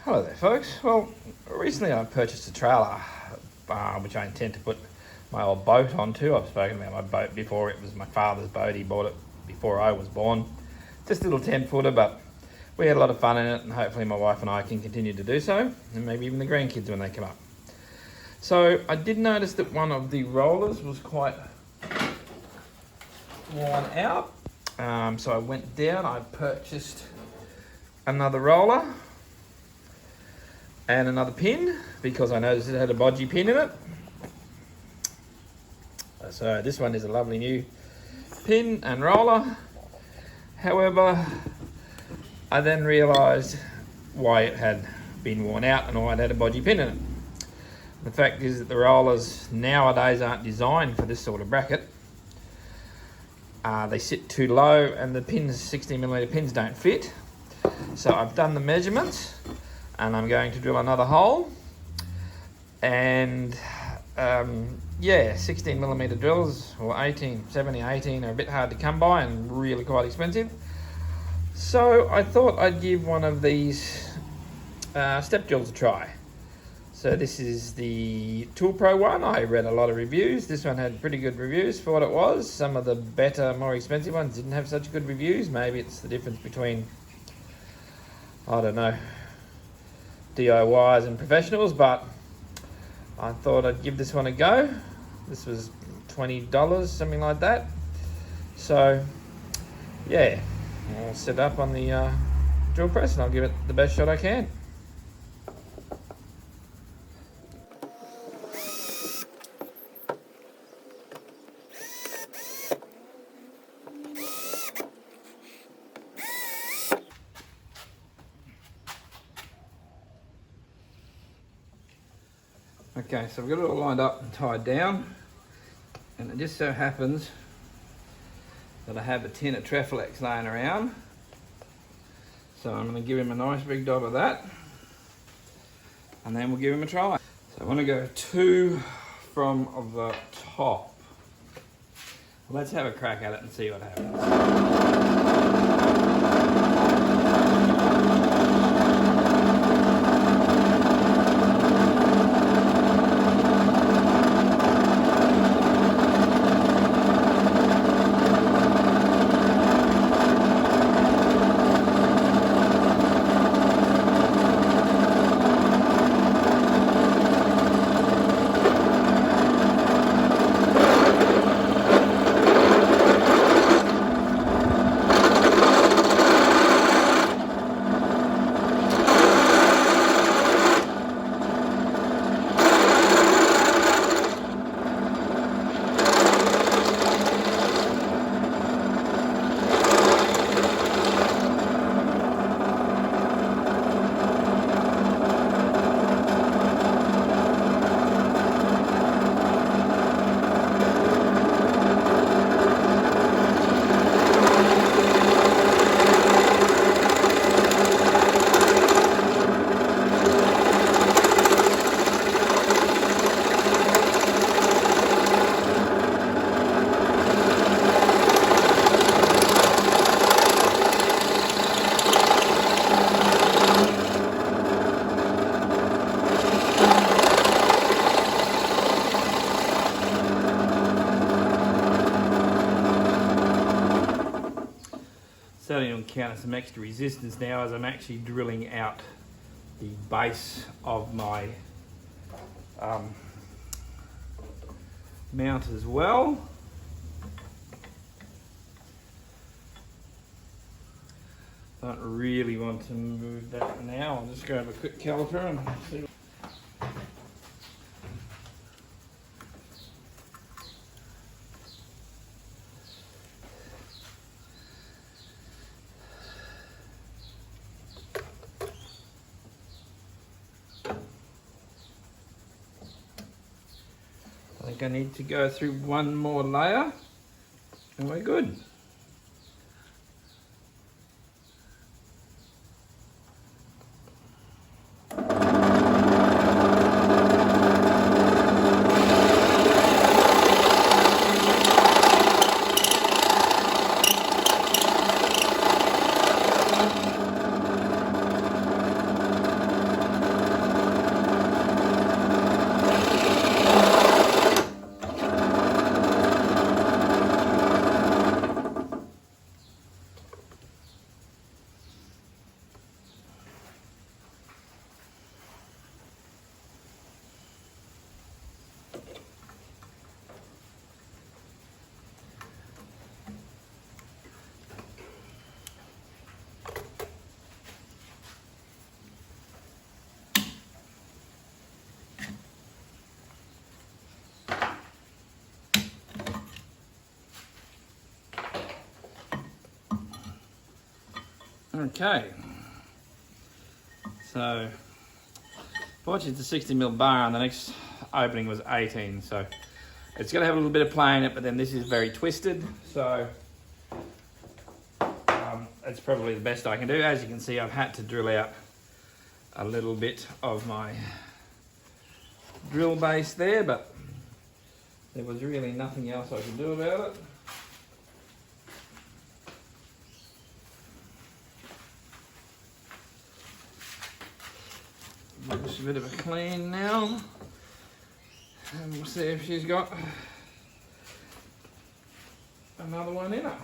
Hello there folks. Well, recently I purchased a trailer which I intend to put my old boat onto. I've spoken about my boat before. It was my father's boat. He bought it before I was born. Just a little 10-footer, but we had a lot of fun in it, and hopefully my wife and I can continue to do so, and maybe even the grandkids when they come up. So I did notice that one of the rollers was quite worn out. So I went down, I purchased another roller and another pin because I noticed it had a bodgy pin in it. So this one is a lovely new pin and roller. However, I then realised why it had been worn out and why it had a bodgy pin in it. The fact is that the rollers nowadays aren't designed for this sort of bracket. They sit too low and the pins, 16mm pins, don't fit. So I've done the measurements and I'm going to drill another hole. And 16mm drills, or 70, 18 are a bit hard to come by and really quite expensive. So I thought I'd give one of these step drills a try. So this is the ToolPRO one. I read a lot of reviews. This one had pretty good reviews for what it was. Some of the better, more expensive ones didn't have such good reviews. Maybe it's the difference between, I don't know, DIYs and professionals, but I thought I'd give this one a go. This was $20, something like that. So yeah, I'll set up on the drill press and I'll give it the best shot I can. Okay, so I've got it all lined up and tied down, and it just so happens that I have a tin of Treflex laying around. So I'm going to give him a nice big dot of that, and then we'll give him a try. So I want to go 2 from the top. Let's have a crack at it and see what happens. Starting to encounter some extra resistance now as I'm actually drilling out the base of my mount as well. Don't really want to move that for now. I'll just grab a quick caliper and see. I think I need to go through one more layer and we're good. Okay, so fortunately it's a 60mm bar and the next opening was 18, so it's going to have a little bit of play in it, but then this is very twisted, so it's probably the best I can do. As you can see, I've had to drill out a little bit of my drill base there, but there was really nothing else I could do about it. Just a bit of a clean now, and we'll see if she's got another one in her.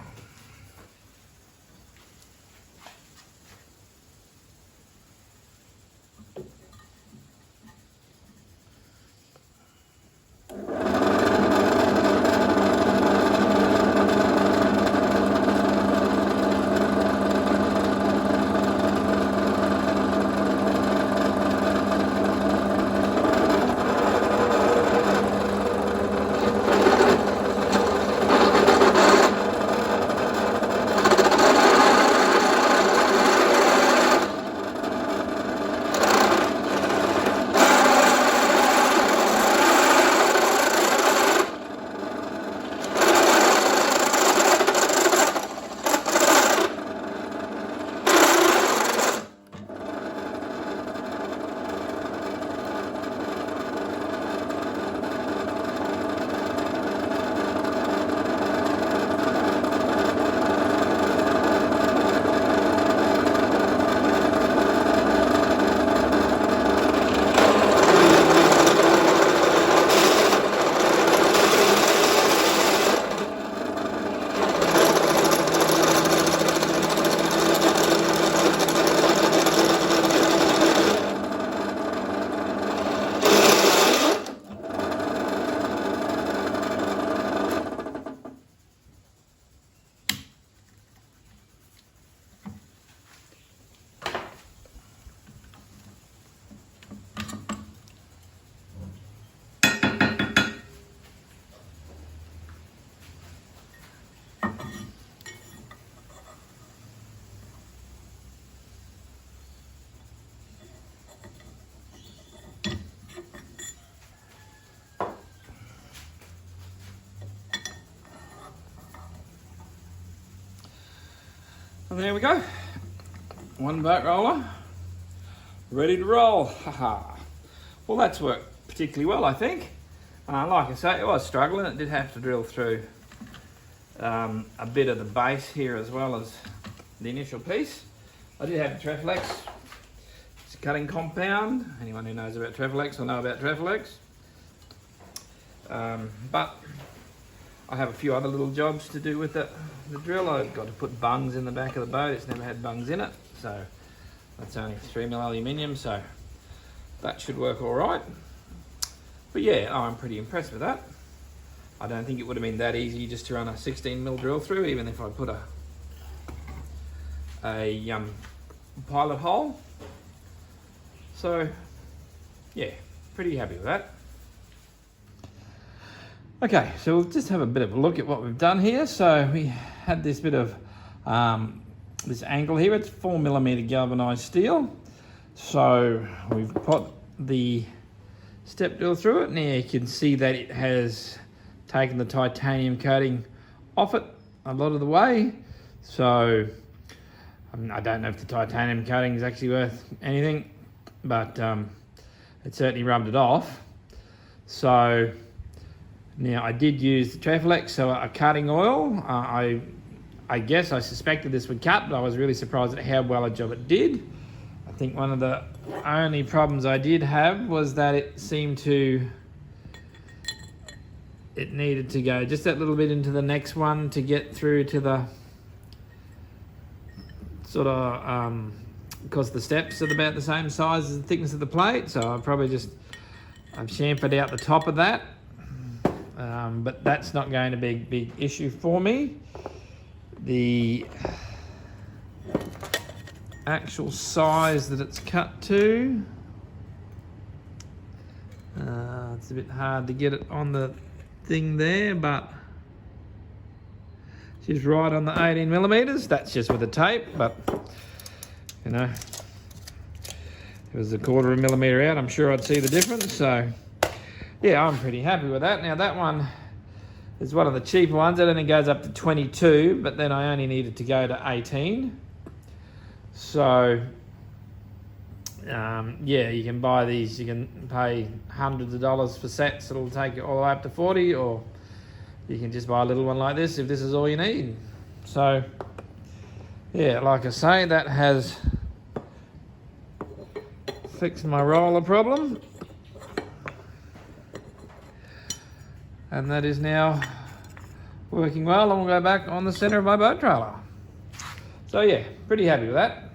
And there we go, one boat roller, ready to roll. Haha. Well, that's worked particularly well, I think. Like I say, it was struggling. It did have to drill through a bit of the base here as well as the initial piece. I did have the Treflex. It's a cutting compound. Anyone who knows about Treflex will know about Treflex. But I have a few other little jobs to do with the drill. I've got to put bungs in the back of the boat. It's never had bungs in it, so that's only 3mm aluminium, so that should work all right. But yeah, I'm pretty impressed with that. I don't think it would have been that easy just to run a 16mm drill through, even if I put a pilot hole. So yeah, pretty happy with that. Okay, so we'll just have a bit of a look at what we've done here. So we had this bit of this angle here. It's 4mm galvanized steel. So we've put the step drill through it. Now you can see that it has taken the titanium coating off it a lot of the way. So I don't know if the titanium coating is actually worth anything, but it certainly rubbed it off. So now I did use the Treflex, so a cutting oil. I guess I suspected this would cut, but I was really surprised at how well a job it did. I think one of the only problems I did have was that it needed to go just that little bit into the next one to get through to the sort of, because the steps are about the same size as the thickness of the plate, so I've chamfered out the top of that. But that's not going to be a big issue for me. The actual size that it's cut to, it's a bit hard to get it on the thing there, but she's right on the 18mm. That's just with the tape, but You know, if it was a 1/4 millimetre out, I'm sure I'd see the difference. So yeah, I'm pretty happy with that. Now that one is one of the cheaper ones. It only goes up to 22, but then I only needed to go to 18. So yeah, you can buy these. You can pay hundreds of dollars for sets. It'll take you all the way up to 40, or you can just buy a little one like this if this is all you need. So yeah, like I say, that has fixed my roller problem, and that is now working well, and we'll go back on the center of my boat trailer. So yeah, pretty happy with that.